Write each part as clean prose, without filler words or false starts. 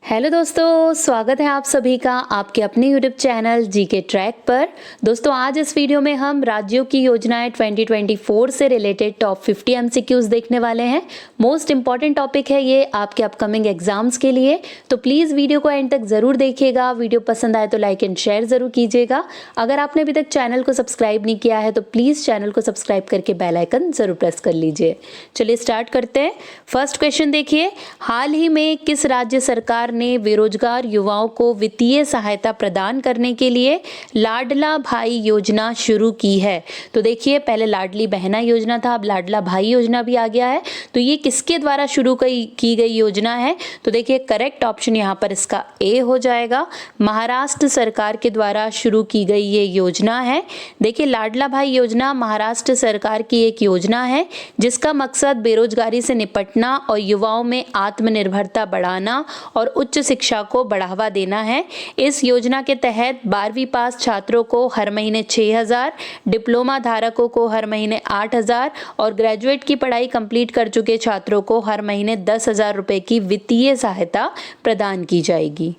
Hello दोस्तों, स्वागत है आप सभी का आपके अपने यूट्यूब चैनल जीके ट्रैक पर। दोस्तों आज इस वीडियो में हम राज्यों की योजनाएं 2024 से रिलेटेड टॉप 50 एमसीक्यूज देखने वाले हैं। मोस्ट इंपॉर्टेंट टॉपिक है ये आपके अपकमिंग एग्जाम्स के लिए, तो प्लीज़ वीडियो को एंड तक ज़रूर देखिएगा। वीडियो पसंद आए तो लाइक एंड शेयर ज़रूर कीजिएगा। अगर आपने अभी तक चैनल को सब्सक्राइब नहीं किया है तो प्लीज़ चैनल को सब्सक्राइब करके बेल आइकन ज़रूर प्रेस कर लीजिए। चलिए स्टार्ट करते हैं। फर्स्ट क्वेश्चन देखिए, हाल ही में किस राज्य सरकार ने बेरोजगार युवाओं को वित्तीय सहायता प्रदान करने के लिए लाडला भाई योजना शुरू की है? तो देखिए, पहले लाडली बहना योजना था, अब लाडला भाई योजना भी आ गया है। तो ये किसके द्वारा शुरू की गई योजना है? तो देखिए, करेक्ट ऑप्शन यहाँ पर इसका ए हो जाएगा। महाराष्ट्र सरकार के द्वारा शुरू की गई ये योजना है। देखिए, लाडला भाई योजना महाराष्ट्र सरकार की एक योजना है जिसका मकसद बेरोजगारी से निपटना और युवाओं में आत्मनिर्भरता बढ़ाना और उच्च शिक्षा को बढ़ावा देना है। इस योजना के तहत 12वीं पास छात्रों को हर महीने 6,000, डिप्लोमा धारकों को हर महीने 8,000 और ग्रेजुएट की पढ़ाई कंप्लीट कर चुके छात्रों को हर महीने 10,000 रुपए की वित्तीय सहायता प्रदान की जाएगी।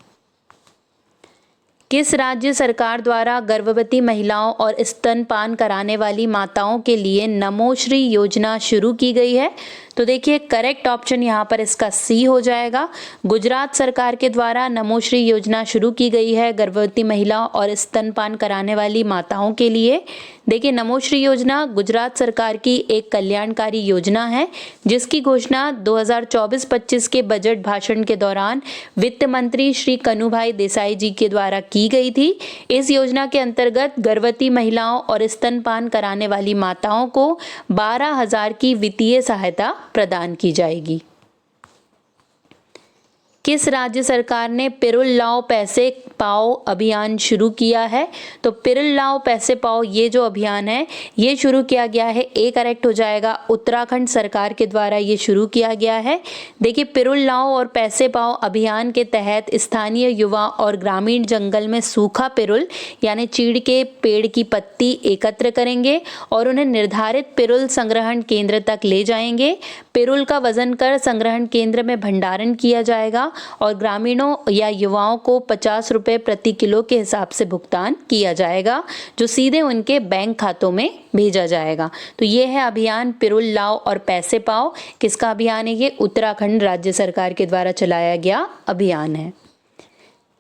किस राज्य सरकार द्वारा गर्भवती महिलाओं और स्तनपान कराने वाली माताओं के लिए नमोश्री योजना शुरू की गई है? तो देखिए, करेक्ट ऑप्शन यहाँ पर इसका सी हो जाएगा। गुजरात सरकार के द्वारा नमोश्री योजना शुरू की गई है गर्भवती महिलाओं और स्तनपान कराने वाली माताओं के लिए। देखिए, नमोश्री योजना गुजरात सरकार की एक कल्याणकारी योजना है जिसकी घोषणा 2024-25 के बजट भाषण के दौरान वित्त मंत्री श्री कनुभाई देसाई जी के द्वारा की गई थी। इस योजना के अंतर्गत गर्भवती महिलाओं और स्तनपान कराने वाली माताओं को 12,000 की वित्तीय सहायता प्रदान की जाएगी। किस राज्य सरकार ने पिरुल लाओ पैसे पाओ अभियान शुरू किया है? तो पिरुल लाओ पैसे पाओ ये जो अभियान है ये शुरू किया गया है, ए करेक्ट हो जाएगा। उत्तराखंड सरकार के द्वारा ये शुरू किया गया है। देखिए, पिरुल लाओ और पैसे पाओ अभियान के तहत स्थानीय युवा और ग्रामीण जंगल में सूखा पिरुल यानी चीड़ के पेड़ की पत्ती एकत्र करेंगे और उन्हें निर्धारित पिरुल संग्रहण केंद्र तक ले जाएंगे। पिरुल का वजन कर संग्रहण केंद्र में भंडारण किया जाएगा और ग्रामीणों या युवाओं को 50 रुपए प्रति किलो के हिसाब से भुगतान किया जाएगा जो सीधे उनके बैंक खातों में भेजा जाएगा। तो ये है अभियान पिरुल लाओ और पैसे पाओ। किसका अभियान है ये? उत्तराखंड राज्य सरकार के द्वारा चलाया गया अभियान है।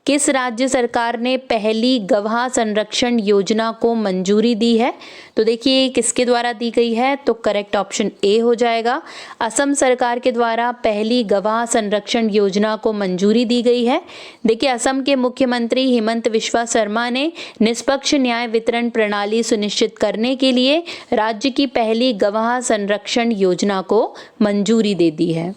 किस राज्य सरकार ने पहली गवाह संरक्षण योजना को मंजूरी दी है? तो देखिए, किसके द्वारा दी गई है? तो करेक्ट ऑप्शन ए हो जाएगा। असम सरकार के द्वारा पहली गवाह संरक्षण योजना को मंजूरी दी गई है। देखिए, असम के मुख्यमंत्री हिमंत बिस्वा शर्मा ने निष्पक्ष न्याय वितरण प्रणाली सुनिश्चित करने के लिए राज्य की पहली गवाह संरक्षण योजना को मंजूरी दे दी है।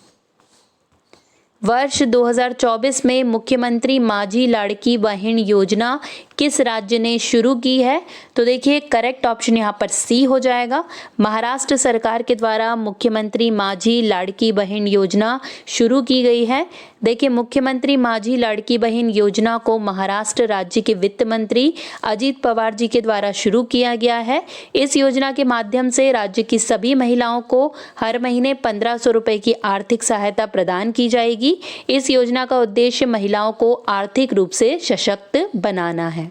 वर्ष 2024 में मुख्यमंत्री माझी लाड़की बहन योजना किस राज्य ने शुरू की है? तो देखिए, करेक्ट ऑप्शन यहाँ पर सी हो जाएगा। महाराष्ट्र सरकार के द्वारा मुख्यमंत्री माझी लाड़की बहन योजना शुरू की गई है। देखिए, मुख्यमंत्री माझी लाड़की बहन योजना को महाराष्ट्र राज्य के वित्त मंत्री अजीत पवार जी के द्वारा शुरू किया गया है। इस योजना के माध्यम से राज्य की सभी महिलाओं को हर महीने 1,500 रुपए की आर्थिक सहायता प्रदान की जाएगी। इस योजना का उद्देश्य महिलाओं को आर्थिक रूप से सशक्त बनाना है।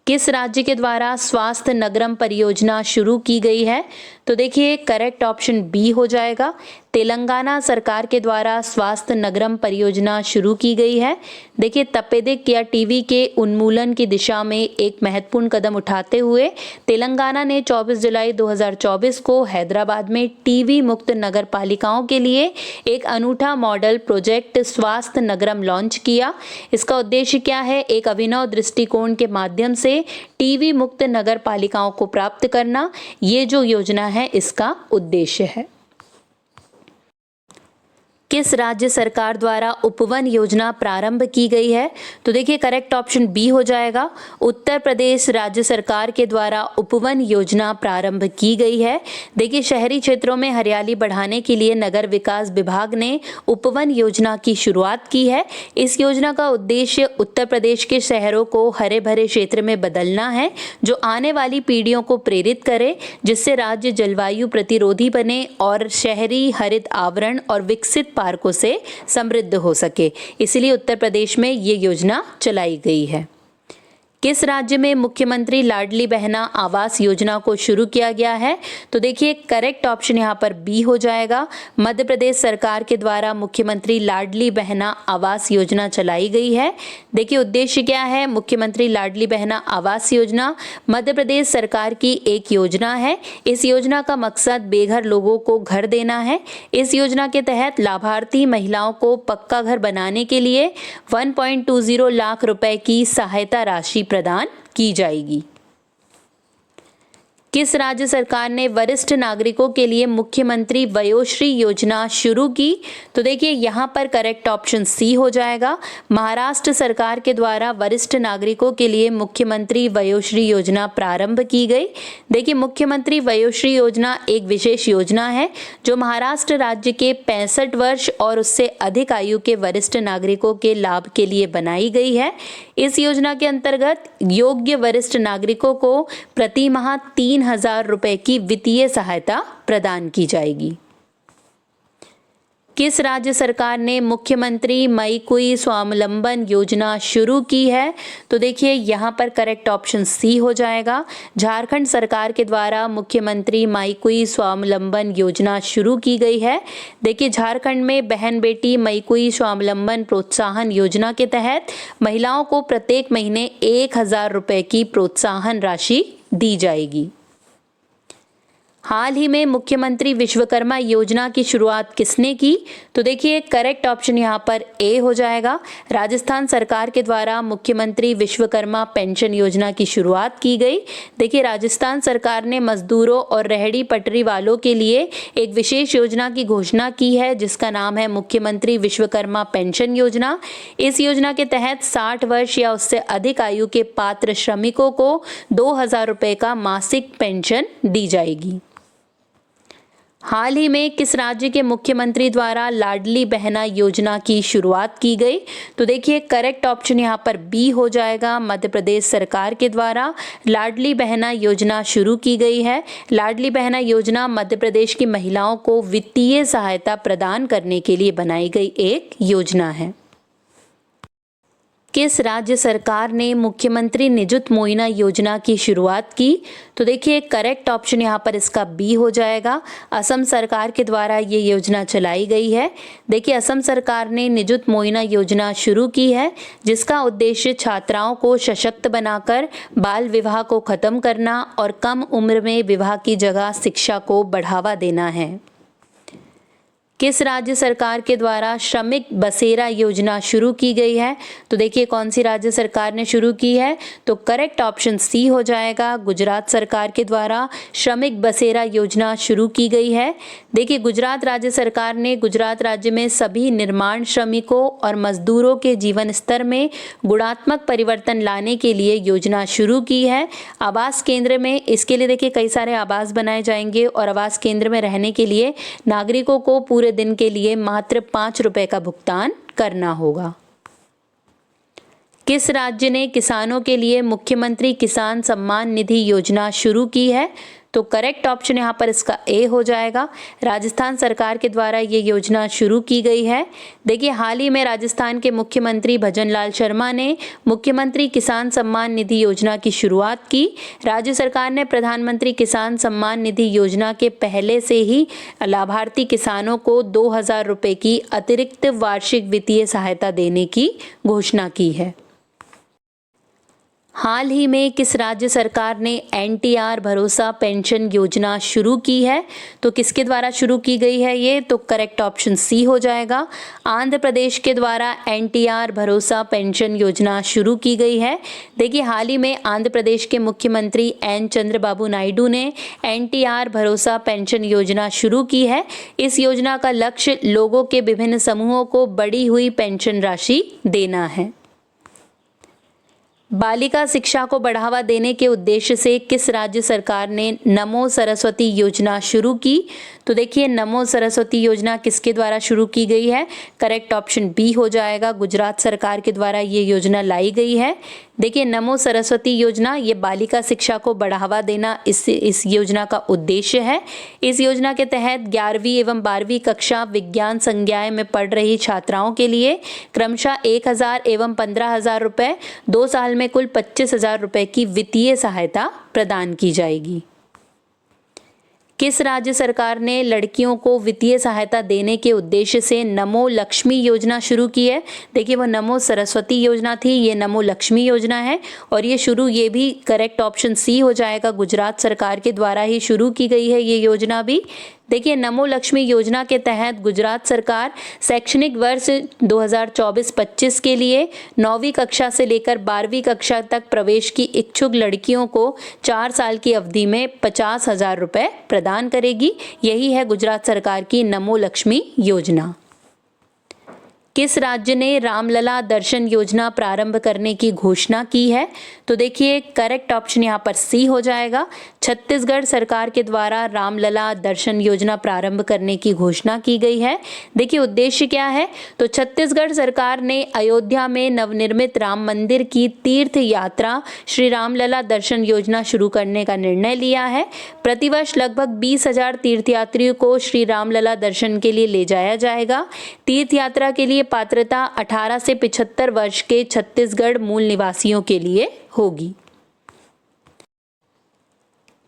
किस राज्य के द्वारा स्वास्थ्य नगरम परियोजना शुरू की गई है? तो देखिए, करेक्ट ऑप्शन बी हो जाएगा। तेलंगाना सरकार के द्वारा स्वास्थ्य नगरम परियोजना शुरू की गई है। देखिए, तपेदिक या टीबी के उन्मूलन की दिशा में एक महत्वपूर्ण कदम उठाते हुए तेलंगाना ने 24 जुलाई 2024 को हैदराबाद में टीबी मुक्त नगर पालिकाओं के लिए एक अनूठा मॉडल प्रोजेक्ट स्वास्थ्य नगरम लॉन्च किया। इसका उद्देश्य क्या है? एक अभिनव दृष्टिकोण के माध्यम से टीबी मुक्त नगर पालिकाओं को प्राप्त करना, ये जो योजना है इसका उद्देश्य है। किस राज्य सरकार द्वारा उपवन योजना प्रारंभ की गई है? तो देखिए, करेक्ट ऑप्शन बी हो जाएगा। उत्तर प्रदेश राज्य सरकार के द्वारा उपवन योजना प्रारंभ की गई है। देखिए, शहरी क्षेत्रों में हरियाली बढ़ाने के लिए नगर विकास विभाग ने उपवन योजना की शुरुआत की है। इस योजना का उद्देश्य उत्तर प्रदेश के शहरों को हरे भरे क्षेत्र में बदलना है जो आने वाली पीढ़ियों को प्रेरित करे, जिससे राज्य जलवायु प्रतिरोधी बने और शहरी हरित आवरण और विकसित पार्कों से समृद्ध हो सके। इसलिए उत्तर प्रदेश में ये योजना चलाई गई है। किस राज्य में मुख्यमंत्री लाडली बहना आवास योजना को शुरू किया गया है? तो देखिए करेक्ट ऑप्शन यहाँ पर बी हो जाएगा। मध्य प्रदेश सरकार के द्वारा मुख्यमंत्री लाडली बहना आवास योजना चलाई गई है। देखिए उद्देश्य क्या है? मुख्यमंत्री लाडली बहना आवास योजना मध्य प्रदेश सरकार की एक योजना है। इस योजना का मकसद बेघर लोगों को घर देना है। इस योजना के तहत लाभार्थी महिलाओं को पक्का घर बनाने के लिए 1.20 लाख रुपए की सहायता राशि प्रदान की जाएगी। किस राज्य सरकार ने वरिष्ठ नागरिकों के लिए मुख्यमंत्री वयोश्री योजना शुरू की? तो देखिए यहाँ पर करेक्ट ऑप्शन सी हो जाएगा। महाराष्ट्र सरकार के द्वारा वरिष्ठ नागरिकों के लिए मुख्यमंत्री वयोश्री योजना प्रारंभ की गई। देखिए मुख्यमंत्री वयोश्री योजना एक विशेष योजना है जो महाराष्ट्र राज्य के 65 वर्ष और उससे अधिक आयु के वरिष्ठ नागरिकों के लाभ के लिए बनाई गई है। इस योजना के अंतर्गत योग्य वरिष्ठ नागरिकों को प्रति माह 3,000 रुपए की वित्तीय सहायता प्रदान की जाएगी। किस राज्य सरकार ने मुख्यमंत्री मईकुई स्वावलंबन योजना शुरू की है? तो देखिए यहाँ पर करेक्ट ऑप्शन सी हो जाएगा। झारखंड सरकार के द्वारा मुख्यमंत्री मईकुई स्वावलंबन योजना शुरू की गई है। देखिए झारखंड में बहन बेटी मईकुई स्वावलंबन प्रोत्साहन योजना के तहत महिलाओं को प्रत्येक महीने 1,000 रुपए की प्रोत्साहन राशि दी जाएगी। हाल ही में मुख्यमंत्री विश्वकर्मा योजना की शुरुआत किसने की? तो देखिए करेक्ट ऑप्शन यहाँ पर ए हो जाएगा। राजस्थान सरकार के द्वारा मुख्यमंत्री विश्वकर्मा पेंशन योजना की शुरुआत की गई। देखिए राजस्थान सरकार ने मजदूरों और रेहड़ी पटरी वालों के लिए एक विशेष योजना की घोषणा की है जिसका नाम है मुख्यमंत्री विश्वकर्मा पेंशन योजना। इस योजना के तहत 60 वर्ष या उससे अधिक आयु के पात्र श्रमिकों को 2,000 रुपए का मासिक पेंशन दी जाएगी। हाल ही में किस राज्य के मुख्यमंत्री द्वारा लाडली बहना योजना की शुरुआत की गई? तो देखिए करेक्ट ऑप्शन यहाँ पर बी हो जाएगा। मध्य प्रदेश सरकार के द्वारा लाडली बहना योजना शुरू की गई है। लाडली बहना योजना मध्य प्रदेश की महिलाओं को वित्तीय सहायता प्रदान करने के लिए बनाई गई एक योजना है। किस राज्य सरकार ने मुख्यमंत्री निजुत मोइना योजना की शुरुआत की? तो देखिए करेक्ट ऑप्शन यहाँ पर इसका बी हो जाएगा। असम सरकार के द्वारा ये योजना चलाई गई है। देखिए असम सरकार ने निजुत मोइना योजना शुरू की है जिसका उद्देश्य छात्राओं को सशक्त बनाकर बाल विवाह को खत्म करना और कम उम्र में विवाह की जगह शिक्षा को बढ़ावा देना है। किस राज्य सरकार के द्वारा श्रमिक बसेरा योजना शुरू की गई है? तो देखिए कौन सी राज्य सरकार ने शुरू की है? तो करेक्ट ऑप्शन सी हो जाएगा। गुजरात सरकार के द्वारा श्रमिक बसेरा योजना शुरू की गई है। देखिए गुजरात राज्य सरकार ने गुजरात राज्य में सभी निर्माण श्रमिकों और मजदूरों के जीवन स्तर में गुणात्मक परिवर्तन लाने के लिए योजना शुरू की है। आवास केंद्र में इसके लिए देखिए कई सारे आवास बनाए जाएंगे और आवास केंद्र में रहने के लिए नागरिकों को पूरे दिन के लिए मात्र 5 रुपए का भुगतान करना होगा। किस राज्य ने किसानों के लिए मुख्यमंत्री किसान सम्मान निधि योजना शुरू की है? तो करेक्ट ऑप्शन यहाँ पर इसका ए हो जाएगा। राजस्थान सरकार के द्वारा ये योजना शुरू की गई है। देखिए हाल ही में राजस्थान के मुख्यमंत्री भजनलाल शर्मा ने मुख्यमंत्री किसान सम्मान निधि योजना की शुरुआत की। राज्य सरकार ने प्रधानमंत्री किसान सम्मान निधि योजना के पहले से ही लाभार्थी किसानों को 2,000 रुपए की अतिरिक्त वार्षिक वित्तीय सहायता देने की घोषणा की है। हाल ही में किस राज्य सरकार ने NTR भरोसा पेंशन योजना शुरू की है? तो किसके द्वारा शुरू की गई है ये? तो करेक्ट ऑप्शन सी हो जाएगा। आंध्र प्रदेश के द्वारा NTR भरोसा पेंशन योजना शुरू की गई है। देखिए हाल ही में आंध्र प्रदेश के मुख्यमंत्री N चंद्रबाबू नायडू ने NTR भरोसा पेंशन योजना शुरू की है। इस योजना का लक्ष्य लोगों के विभिन्न समूहों को बढ़ी हुई पेंशन राशि देना है। बालिका शिक्षा को बढ़ावा देने के उद्देश्य से किस राज्य सरकार ने नमो सरस्वती योजना शुरू की? तो देखिए नमो सरस्वती योजना किसके द्वारा शुरू की गई है? करेक्ट ऑप्शन बी हो जाएगा। गुजरात सरकार के द्वारा ये योजना लाई गई है। देखिए नमो सरस्वती योजना ये बालिका शिक्षा को बढ़ावा देना इस योजना का उद्देश्य है। इस योजना के तहत 11वीं एवं 12वीं कक्षा विज्ञान संज्ञाएं में पढ़ रही छात्राओं के लिए क्रमशः 1,000 एवं 15,000 रुपये, 2 साल में कुल 25,000 रुपये की वित्तीय सहायता प्रदान की जाएगी। किस राज्य सरकार ने लड़कियों को वित्तीय सहायता देने के उद्देश्य से नमो लक्ष्मी योजना शुरू की है? देखिए वो नमो सरस्वती योजना थी, ये नमो लक्ष्मी योजना है और ये भी करेक्ट ऑप्शन सी हो जाएगा। गुजरात सरकार के द्वारा ही शुरू की गई है ये योजना भी। देखिए नमो लक्ष्मी योजना के तहत गुजरात सरकार शैक्षणिक वर्ष 2024-25 के लिए 9वीं कक्षा से लेकर 12वीं कक्षा तक प्रवेश की इच्छुक लड़कियों को 4 साल की अवधि में 50,000 रुपये प्रदान करेगी। यही है गुजरात सरकार की नमो लक्ष्मी योजना। किस राज्य ने रामलला दर्शन योजना प्रारंभ करने की घोषणा की है? तो देखिए करेक्ट ऑप्शन यहाँ पर सी हो जाएगा। छत्तीसगढ़ सरकार के द्वारा रामलला दर्शन योजना प्रारंभ करने की घोषणा की गई है। देखिए उद्देश्य क्या है? तो छत्तीसगढ़ सरकार ने अयोध्या में नवनिर्मित राम मंदिर की तीर्थ यात्रा श्री रामलला दर्शन योजना शुरू करने का निर्णय लिया है। प्रतिवर्ष लगभग 20,000 तीर्थयात्रियों को श्री रामलला दर्शन के लिए ले जाया जाएगा। तीर्थ यात्रा के लिए पात्रता 18 से 75 वर्ष के छत्तीसगढ़ मूल निवासियों के लिए होगी।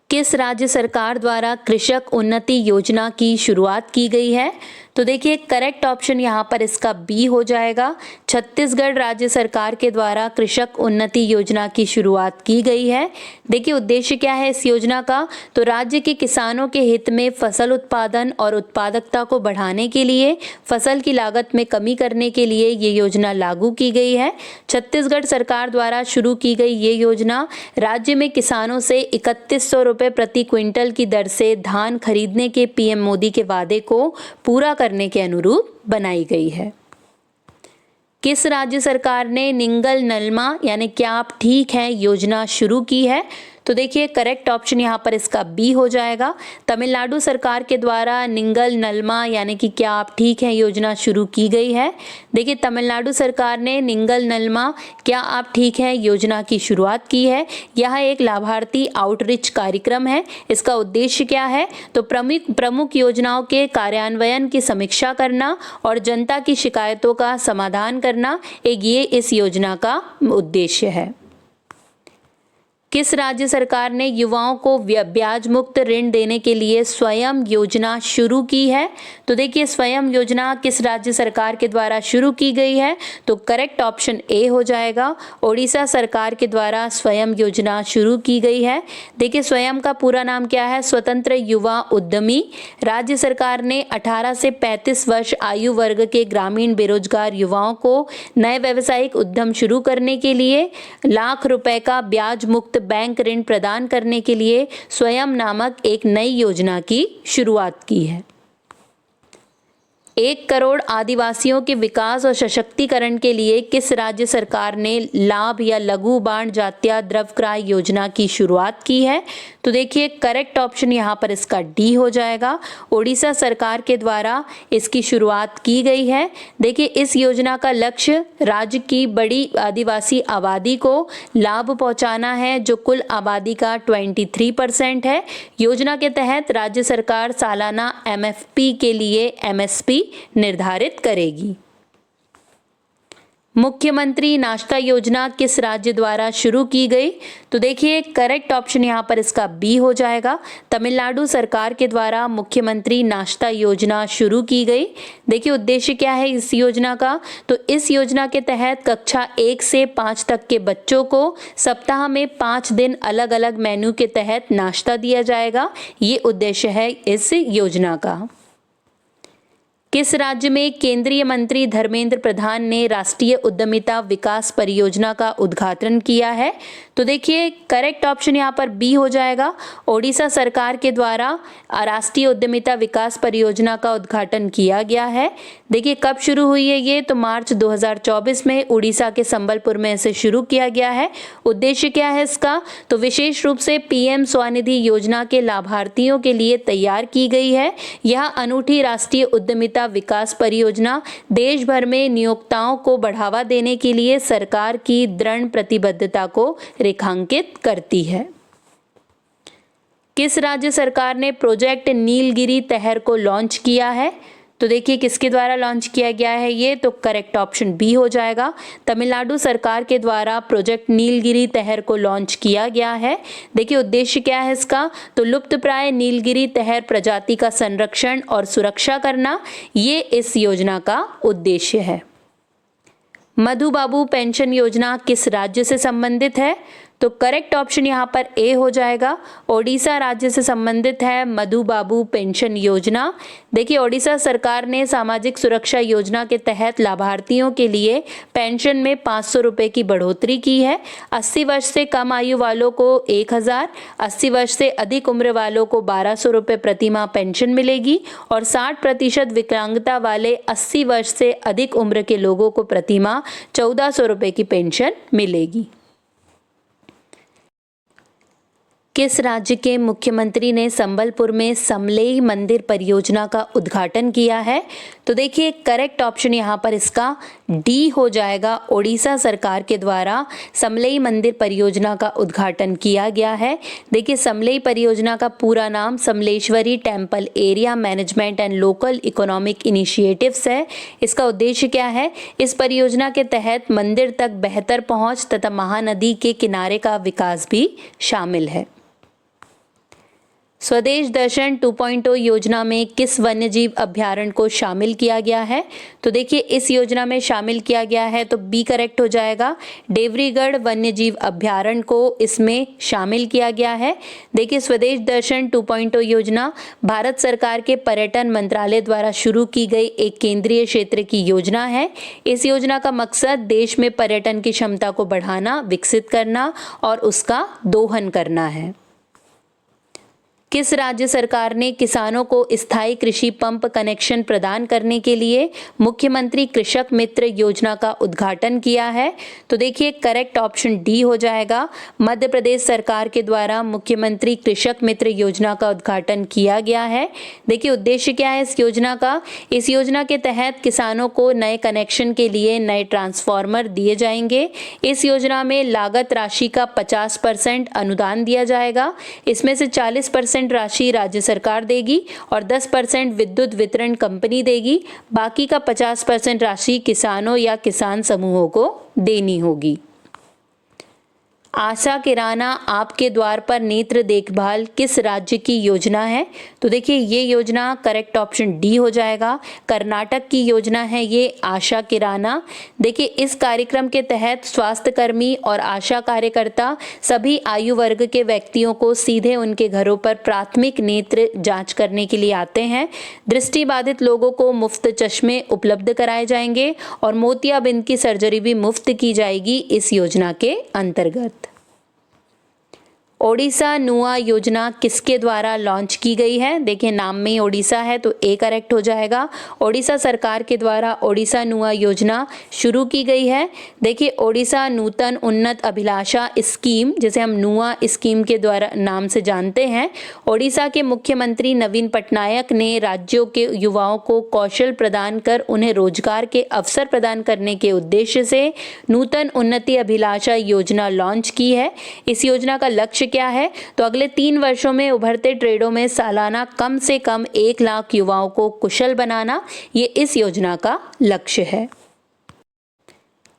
किस राज्य सरकार द्वारा कृषक उन्नति योजना की शुरुआत की गई है? तो देखिए करेक्ट ऑप्शन यहाँ पर इसका बी हो जाएगा। छत्तीसगढ़ राज्य सरकार के द्वारा कृषक उन्नति योजना की शुरुआत की गई है। देखिए उद्देश्य क्या है इस योजना का? तो राज्य के किसानों के हित में फसल उत्पादन और उत्पादकता को बढ़ाने के लिए, फसल की लागत में कमी करने के लिए ये योजना लागू की गई है। छत्तीसगढ़ सरकार द्वारा शुरू की गई ये योजना राज्य में किसानों से 3100 रुपये प्रति क्विंटल की दर से धान खरीदने के पीएम मोदी के वादे को पूरा करने के अनुरूप बनाई गई है। किस राज्य सरकार ने निंगल नलमा यानी क्या आप ठीक हैं योजना शुरू की है? तो देखिए करेक्ट ऑप्शन यहाँ पर इसका बी हो जाएगा। तमिलनाडु सरकार के द्वारा निंगल नलमा यानी कि क्या आप ठीक हैं योजना शुरू की गई है। देखिए तमिलनाडु सरकार ने निंगल नलमा क्या आप ठीक हैं योजना की शुरुआत की है। यह एक लाभार्थी आउटरीच कार्यक्रम है। इसका उद्देश्य क्या है? तो प्रमुख योजनाओं के कार्यान्वयन की समीक्षा करना और जनता की शिकायतों का समाधान करना ये इस योजना का उद्देश्य है। किस राज्य सरकार ने युवाओं को ब्याज मुक्त ऋण देने के लिए स्वयं योजना शुरू की है? तो देखिए स्वयं योजना किस राज्य सरकार के द्वारा शुरू की गई है? तो करेक्ट ऑप्शन ए हो जाएगा। ओडिशा सरकार के द्वारा स्वयं योजना शुरू की गई है। देखिए स्वयं का पूरा नाम क्या है? स्वतंत्र युवा उद्यमी। राज्य सरकार ने 18 से 35 वर्ष आयु वर्ग के ग्रामीण बेरोजगार युवाओं को नए व्यावसायिक उद्यम शुरू करने के लिए लाख रुपए का ब्याज मुक्त बैंक ऋण प्रदान करने के लिए स्वयं नामक एक नई योजना की शुरुआत की है। 1 करोड़ आदिवासियों के विकास और सशक्तिकरण के लिए किस राज्य सरकार ने लाभ या लघु बाण जात्या द्रव्यक्रय योजना की शुरुआत की है? तो देखिए करेक्ट ऑप्शन यहाँ पर इसका डी हो जाएगा। ओडिशा सरकार के द्वारा इसकी शुरुआत की गई है। देखिए इस योजना का लक्ष्य राज्य की बड़ी आदिवासी आबादी को लाभ पहुंचाना है जो कुल आबादी का 23% है। योजना के तहत राज्य सरकार सालाना एमएफपी के लिए एमएसपी निर्धारित करेगी। मुख्यमंत्री नाश्ता योजना किस राज्य द्वारा शुरू की गई? तो देखिए करेक्ट ऑप्शन यहाँ पर इसका बी हो जाएगा। तमिलनाडु सरकार के द्वारा मुख्यमंत्री नाश्ता योजना शुरू की गई। देखिए उद्देश्य क्या है इस योजना का? तो इस योजना के तहत कक्षा 1 से 5 तक के बच्चों को सप्ताह में 5 दिन अलग अलग मेन्यू के तहत नाश्ता दिया जाएगा। ये उद्देश्य है इस योजना का। किस राज्य में केंद्रीय मंत्री धर्मेंद्र प्रधान ने राष्ट्रीय उद्यमिता विकास परियोजना का उद्घाटन किया है? तो देखिए करेक्ट ऑप्शन यहाँ पर बी हो जाएगा। ओडिशा सरकार के द्वारा राष्ट्रीय उद्यमिता विकास परियोजना का उद्घाटन किया गया है। देखिए कब शुरू हुई है ये? तो मार्च 2024 में उड़ीसा के संबलपुर में इसे शुरू किया गया है। उद्देश्य क्या है इसका? तो विशेष रूप से पीएम स्वनिधि योजना के लाभार्थियों के लिए तैयार की गई है। यह अनूठी राष्ट्रीय उद्यमिता क्षमता विकास परियोजना देश भर में नियोक्ताओं को बढ़ावा देने के लिए सरकार की दृढ़ प्रतिबद्धता को रेखांकित करती है। किस राज्य सरकार ने प्रोजेक्ट नीलगिरी तहर को लॉन्च किया है? तो देखिए किसके द्वारा लॉन्च किया गया है ये, तो करेक्ट ऑप्शन बी हो जाएगा। तमिलनाडु सरकार के द्वारा प्रोजेक्ट नीलगिरी तहर को लॉन्च किया गया है। देखिए उद्देश्य क्या है इसका, तो लुप्तप्राय नीलगिरी तहर प्रजाति का संरक्षण और सुरक्षा करना, ये इस योजना का उद्देश्य है। मधुबाबू पेंशन योजना किस राज्य से संबंधित है? तो करेक्ट ऑप्शन यहाँ पर ए हो जाएगा। ओडिशा राज्य से संबंधित है मधुबाबू पेंशन योजना। देखिए ओडिशा सरकार ने सामाजिक सुरक्षा योजना के तहत लाभार्थियों के लिए पेंशन में 500 रुपये की बढ़ोतरी की है। 80 वर्ष से कम आयु वालों को 1000, 80 वर्ष से अधिक उम्र वालों को 1200 रुपये प्रतिमाह पेंशन मिलेगी और 60% विकलांगता वाले 80 वर्ष से अधिक उम्र के लोगों को प्रतिमाह 1400 रुपये की पेंशन मिलेगी। किस राज्य के मुख्यमंत्री ने संबलपुर में समलेई मंदिर परियोजना का उद्घाटन किया है? तो देखिए करेक्ट ऑप्शन यहाँ पर इसका डी हो जाएगा। ओडिशा सरकार के द्वारा समलेई मंदिर परियोजना का उद्घाटन किया गया है। देखिए समलेई परियोजना का पूरा नाम Samleshwari temple area management and local economic initiatives है। इसका उद्देश्य क्या है? इस परियोजना के तहत मंदिर तक बेहतर पहुँच तथा महानदी के किनारे का विकास भी शामिल है। स्वदेश दर्शन 2.0 योजना में किस वन्यजीव अभ्यारण्य को शामिल किया गया है? तो देखिए इस योजना में शामिल किया गया है, तो बी करेक्ट हो जाएगा। देवरीगढ़ वन्यजीव अभ्यारण्य को इसमें शामिल किया गया है। देखिए स्वदेश दर्शन 2.0 योजना भारत सरकार के पर्यटन मंत्रालय द्वारा शुरू की गई एक केंद्रीय क्षेत्र की योजना है। इस योजना का मकसद देश में पर्यटन की क्षमता को बढ़ाना, विकसित करना और उसका दोहन करना है। किस राज्य सरकार ने किसानों को स्थायी कृषि पंप कनेक्शन प्रदान करने के लिए मुख्यमंत्री कृषक मित्र योजना का उद्घाटन किया है? तो देखिए करेक्ट ऑप्शन डी हो जाएगा। मध्य प्रदेश सरकार के द्वारा मुख्यमंत्री कृषक मित्र योजना का उद्घाटन किया गया है। देखिए उद्देश्य क्या है इस योजना का? इस योजना के तहत किसानों को नए कनेक्शन के लिए नए ट्रांसफार्मर दिए जाएंगे। इस योजना में लागत राशि का 50% अनुदान दिया जाएगा। इसमें से 40% राशि राज्य सरकार देगी और 10% विद्युत वितरण कंपनी देगी। बाकी का 50% राशि किसानों या किसान समूहों को देनी होगी। आशा किराना आपके द्वार पर नेत्र देखभाल किस राज्य की योजना है? तो देखिए ये योजना करेक्ट ऑप्शन डी हो जाएगा। कर्नाटक की योजना है ये आशा किराना। देखिए इस कार्यक्रम के तहत स्वास्थ्यकर्मी और आशा कार्यकर्ता सभी आयु वर्ग के व्यक्तियों को सीधे उनके घरों पर प्राथमिक नेत्र जांच करने के लिए आते हैं। दृष्टिबाधित लोगों को मुफ्त चश्मे उपलब्ध कराए जाएंगे और मोतियाबिंद की सर्जरी भी मुफ्त की जाएगी इस योजना के अंतर्गत। ओडिशा नुआ योजना किसके द्वारा लॉन्च की गई है? देखिए नाम में ही ओडिशा है तो ए करेक्ट हो जाएगा। ओडिशा सरकार के द्वारा ओडिशा नुआ योजना शुरू की गई है। देखिए ओडिशा नूतन उन्नत अभिलाषा स्कीम, जिसे हम नुआ स्कीम के द्वारा नाम से जानते हैं, ओडिशा के मुख्यमंत्री नवीन पटनायक ने राज्यों के युवाओं को कौशल प्रदान कर उन्हें रोजगार के अवसर प्रदान करने के उद्देश्य से नूतन उन्नति अभिलाषा योजना लॉन्च की है। इस योजना का लक्ष्य क्या है? तो अगले 3 वर्षों में उभरते ट्रेडों में सालाना कम से कम 1 लाख युवाओं को कुशल बनाना, ये इस योजना का लक्ष्य है।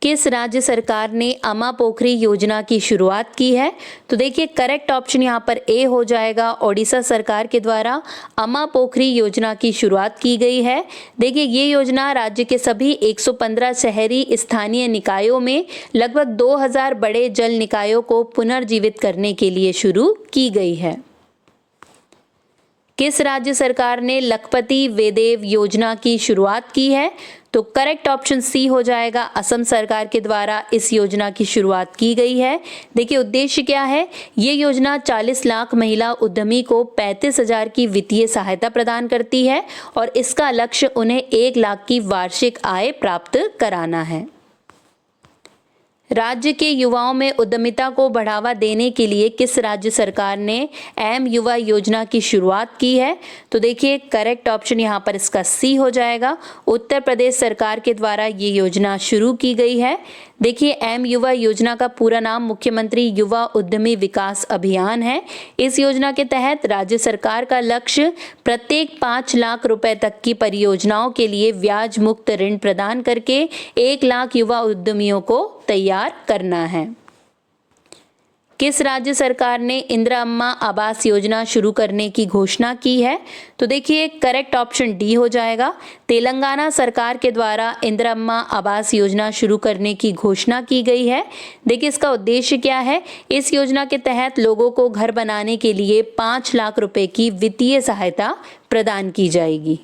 किस राज्य सरकार ने अमा पोखरी योजना की शुरुआत की है? तो देखिए करेक्ट ऑप्शन यहाँ पर ए हो जाएगा। ओडिशा सरकार के द्वारा अमा पोखरी योजना की शुरुआत की गई है। देखिए ये योजना राज्य के सभी 115 शहरी स्थानीय निकायों में लगभग 2000 बड़े जल निकायों को पुनर्जीवित करने के लिए शुरू की गई है। किस राज्य सरकार ने लखपति वेदेव योजना की शुरुआत की है? तो करेक्ट ऑप्शन सी हो जाएगा। असम सरकार के द्वारा इस योजना की शुरुआत की गई है। देखिए उद्देश्य क्या है? ये योजना 40 लाख महिला उद्यमी को 35,000 की वित्तीय सहायता प्रदान करती है और इसका लक्ष्य उन्हें 1 लाख की वार्षिक आय प्राप्त कराना है। राज्य के युवाओं में उद्यमिता को बढ़ावा देने के लिए किस राज्य सरकार ने एम युवा योजना की शुरुआत की है? तो देखिए करेक्ट ऑप्शन यहाँ पर इसका सी हो जाएगा। उत्तर प्रदेश सरकार के द्वारा ये योजना शुरू की गई है। देखिए एम युवा योजना का पूरा नाम मुख्यमंत्री युवा उद्यमी विकास अभियान है। इस योजना के तहत राज्य सरकार का लक्ष्य प्रत्येक 5 लाख रुपए तक की परियोजनाओं के लिए ब्याज मुक्त ऋण प्रदान करके 1 लाख युवा उद्यमियों को तैयार करना है। किस राज्य सरकार ने इंदिरा अम्मा आवास योजना शुरू करने की घोषणा की है? तो देखिए करेक्ट ऑप्शन डी हो जाएगा। तेलंगाना सरकार के द्वारा इंदिरा अम्मा आवास योजना शुरू करने की घोषणा की गई है। देखिए इसका उद्देश्य क्या है? इस योजना के तहत लोगों को घर बनाने के लिए 5 लाख रुपए की वित्तीय सहायता प्रदान की जाएगी।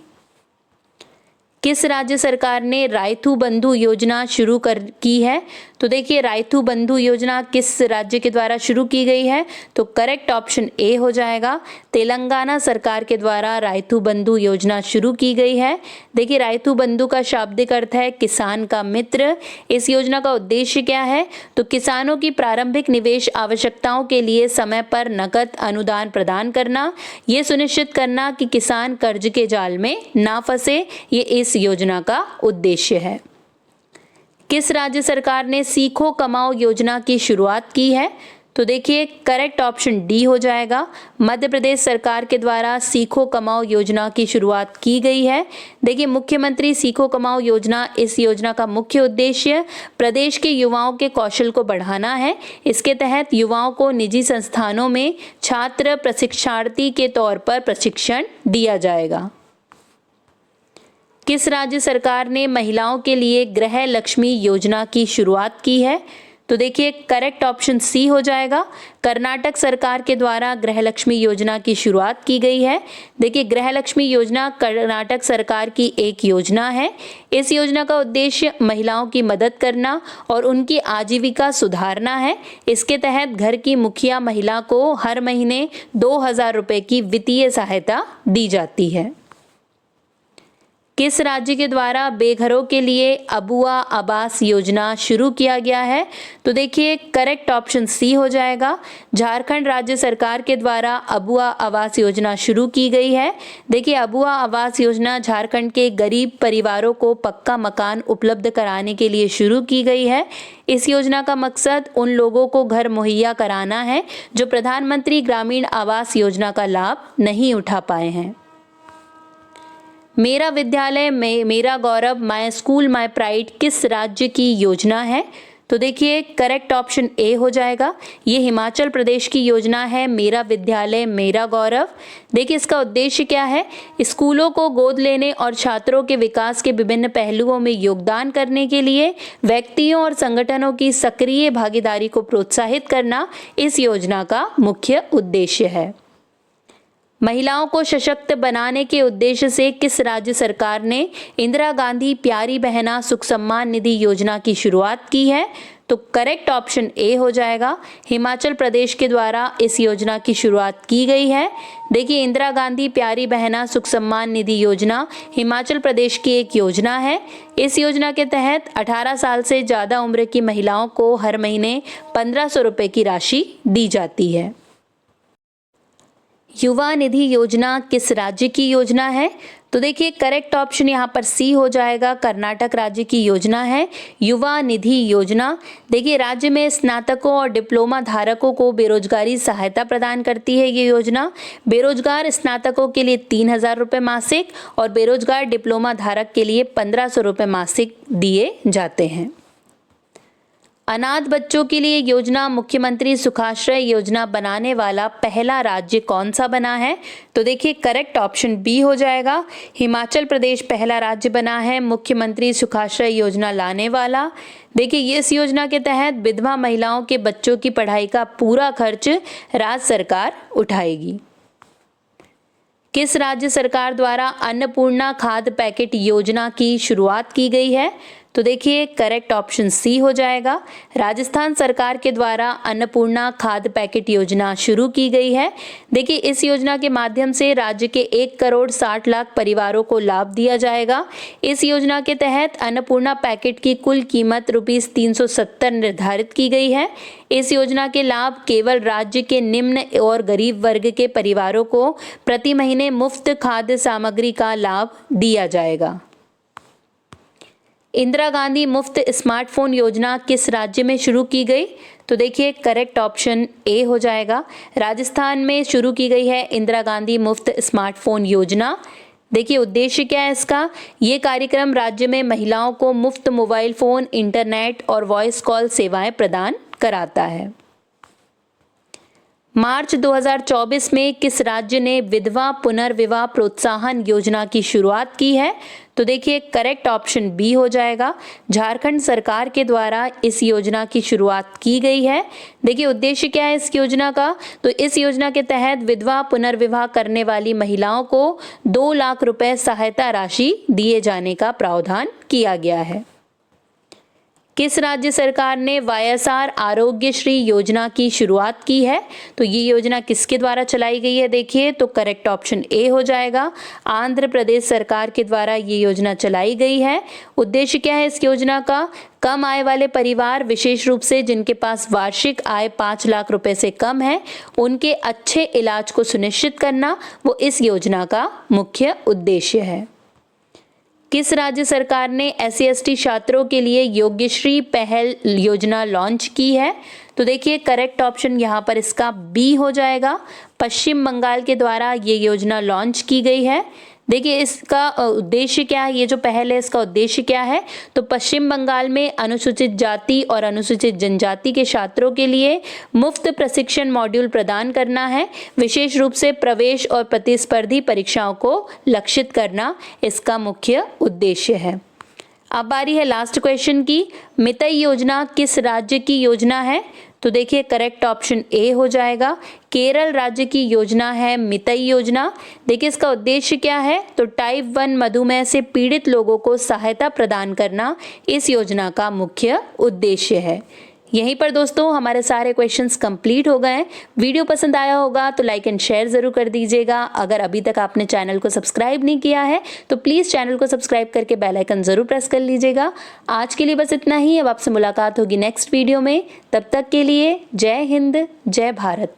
किस राज्य सरकार ने रायथू बंधु योजना शुरू की है? तो देखिए रायथू बंधु योजना किस राज्य के द्वारा शुरू की गई है? तो करेक्ट ऑप्शन ए हो जाएगा। तेलंगाना सरकार के द्वारा रायथू बंधु योजना शुरू की गई है। देखिए रायथू बंधु का शाब्दिक अर्थ है किसान का मित्र। इस योजना का उद्देश्य क्या है? तो किसानों की प्रारंभिक निवेश आवश्यकताओं के लिए समय पर नकद अनुदान प्रदान करना, ये सुनिश्चित करना कि किसान कर्ज के जाल में ना फंसे, ये इस योजना का उद्देश्य है। किस राज्य सरकार ने सीखो कमाओ योजना की शुरुआत की है? तो देखिए करेक्ट ऑप्शन डी हो जाएगा। मध्य प्रदेश सरकार के द्वारा सीखो कमाओ योजना की शुरुआत की गई है। देखिए मुख्यमंत्री सीखो कमाओ योजना, इस योजना का मुख्य उद्देश्य प्रदेश के युवाओं के कौशल को बढ़ाना है। इसके तहत युवाओं को निजी संस्थानों में छात्र प्रशिक्षणार्थी के तौर पर प्रशिक्षण दिया जाएगा। किस राज्य सरकार ने महिलाओं के लिए गृह लक्ष्मी योजना की शुरुआत की है? तो देखिए करेक्ट ऑप्शन सी हो जाएगा। कर्नाटक सरकार के द्वारा गृह लक्ष्मी योजना की शुरुआत की गई है। देखिए गृह लक्ष्मी योजना कर्नाटक सरकार की एक योजना है। इस योजना का उद्देश्य महिलाओं की मदद करना और उनकी आजीविका सुधारना है। इसके तहत घर की मुखिया महिला को हर महीने 2000 रुपए की वित्तीय सहायता दी जाती है। किस राज्य के द्वारा बेघरों के लिए अबुआ आवास योजना शुरू किया गया है? तो देखिए करेक्ट ऑप्शन सी हो जाएगा। झारखंड राज्य सरकार के द्वारा अबुआ आवास योजना शुरू की गई है। देखिए अबुआ आवास योजना झारखंड के गरीब परिवारों को पक्का मकान उपलब्ध कराने के लिए शुरू की गई है। इस योजना का मकसद उन लोगों को घर मुहैया कराना है जो प्रधानमंत्री ग्रामीण आवास योजना का लाभ नहीं उठा पाए हैं। मेरा विद्यालय मेरा गौरव, माय स्कूल माय प्राइड किस राज्य की योजना है? तो देखिए करेक्ट ऑप्शन ए हो जाएगा। ये हिमाचल प्रदेश की योजना है मेरा विद्यालय मेरा गौरव। देखिए इसका उद्देश्य क्या है? स्कूलों को गोद लेने और छात्रों के विकास के विभिन्न पहलुओं में योगदान करने के लिए व्यक्तियों और संगठनों की सक्रिय भागीदारी को प्रोत्साहित करना इस योजना का मुख्य उद्देश्य है। महिलाओं को सशक्त बनाने के उद्देश्य से किस राज्य सरकार ने इंदिरा गांधी प्यारी बहना सुख सम्मान निधि योजना की शुरुआत की है? तो करेक्ट ऑप्शन ए हो जाएगा। हिमाचल प्रदेश के द्वारा इस योजना की शुरुआत की गई है। देखिए इंदिरा गांधी प्यारी बहना सुख सम्मान निधि योजना हिमाचल प्रदेश की एक योजना है। इस योजना के तहत 18 साल से ज़्यादा उम्र की महिलाओं को हर महीने 1500 रुपये की राशि दी जाती है। युवा निधि योजना किस राज्य की योजना है? तो देखिए करेक्ट ऑप्शन यहाँ पर सी हो जाएगा। कर्नाटक राज्य की योजना है युवा निधि योजना। देखिए राज्य में स्नातकों और डिप्लोमा धारकों को बेरोजगारी सहायता प्रदान करती है ये योजना। बेरोजगार स्नातकों के लिए 3000 रुपये मासिक और बेरोजगार डिप्लोमा धारक के लिए 1500 रुपये मासिक दिए जाते हैं। अनाथ बच्चों के लिए योजना मुख्यमंत्री सुखाश्रय योजना बनाने वाला पहला राज्य कौन सा बना है? तो देखिए करेक्ट ऑप्शन बी हो जाएगा। हिमाचल प्रदेश पहला राज्य बना है मुख्यमंत्री सुखाश्रय योजना लाने वाला। देखिए इस योजना के तहत विधवा महिलाओं के बच्चों की पढ़ाई का पूरा खर्च राज्य सरकार उठाएगी। किस राज्य सरकार द्वारा अन्नपूर्णा खाद्य पैकेट योजना की शुरुआत की गई है? तो देखिए करेक्ट ऑप्शन सी हो जाएगा। राजस्थान सरकार के द्वारा अन्नपूर्णा खाद्य पैकेट योजना शुरू की गई है। देखिए इस योजना के माध्यम से राज्य के 1,60,00,000 परिवारों को लाभ दिया जाएगा। इस योजना के तहत अन्नपूर्णा पैकेट की कुल कीमत ₹370 निर्धारित की गई है। इस योजना के लाभ केवल राज्य के निम्न और गरीब वर्ग के परिवारों को प्रति महीने मुफ्त खाद्य सामग्री का लाभ दिया जाएगा। इंदिरा गांधी मुफ्त स्मार्टफोन योजना किस राज्य में शुरू की गई? तो देखिए करेक्ट ऑप्शन ए हो जाएगा। राजस्थान में शुरू की गई है इंदिरा गांधी मुफ्त स्मार्टफोन योजना। देखिए उद्देश्य क्या है इसका? ये कार्यक्रम राज्य में महिलाओं को मुफ्त मोबाइल फोन, इंटरनेट और वॉइस कॉल सेवाएं प्रदान कराता है। मार्च 2024 में किस राज्य ने विधवा पुनर्विवाह प्रोत्साहन योजना की शुरुआत की है? तो देखिए करेक्ट ऑप्शन बी हो जाएगा। झारखंड सरकार के द्वारा इस योजना की शुरुआत की गई है। देखिए उद्देश्य क्या है इस योजना का? तो इस योजना के तहत विधवा पुनर्विवाह करने वाली महिलाओं को 2 लाख रुपए सहायता राशि दिए जाने का प्रावधान किया गया है। किस राज्य सरकार ने वाईएसआर आरोग्य श्री योजना की शुरुआत की है? तो ये योजना किसके द्वारा चलाई गई है? देखिए तो करेक्ट ऑप्शन ए हो जाएगा। आंध्र प्रदेश सरकार के द्वारा ये योजना चलाई गई है। उद्देश्य क्या है इस योजना का? कम आय वाले परिवार, विशेष रूप से जिनके पास वार्षिक आय 5 लाख रुपए से कम है, उनके अच्छे इलाज को सुनिश्चित करना वो इस योजना का मुख्य उद्देश्य है। किस राज्य सरकार ने SC/ST छात्रों के लिए योग्यश्री पहल योजना लॉन्च की है? तो देखिए करेक्ट ऑप्शन यहाँ पर इसका बी हो जाएगा। पश्चिम बंगाल के द्वारा ये योजना लॉन्च की गई है। देखिए इसका उद्देश्य क्या है? ये जो पहल है इसका उद्देश्य क्या है? तो पश्चिम बंगाल में अनुसूचित जाति और अनुसूचित जनजाति के छात्रों के लिए मुफ्त प्रशिक्षण मॉड्यूल प्रदान करना है। विशेष रूप से प्रवेश और प्रतिस्पर्धी परीक्षाओं को लक्षित करना इसका मुख्य उद्देश्य है। अब बारी है लास्ट क्वेश्चन की। मितई योजना किस राज्य की योजना है? तो देखिए करेक्ट ऑप्शन ए हो जाएगा। केरल राज्य की योजना है मितई योजना। देखिए इसका उद्देश्य क्या है? तो टाइप 1 मधुमेह से पीड़ित लोगों को सहायता प्रदान करना इस योजना का मुख्य उद्देश्य है। यहीं पर दोस्तों हमारे सारे क्वेश्चंस कंप्लीट हो गए हैं। वीडियो पसंद आया होगा तो लाइक एंड शेयर जरूर कर दीजिएगा। अगर अभी तक आपने चैनल को सब्सक्राइब नहीं किया है तो प्लीज़ चैनल को सब्सक्राइब करके बेल आइकन जरूर प्रेस कर लीजिएगा। आज के लिए बस इतना ही। अब आपसे मुलाकात होगी नेक्स्ट वीडियो में। तब तक के लिए जय हिंद, जय भारत।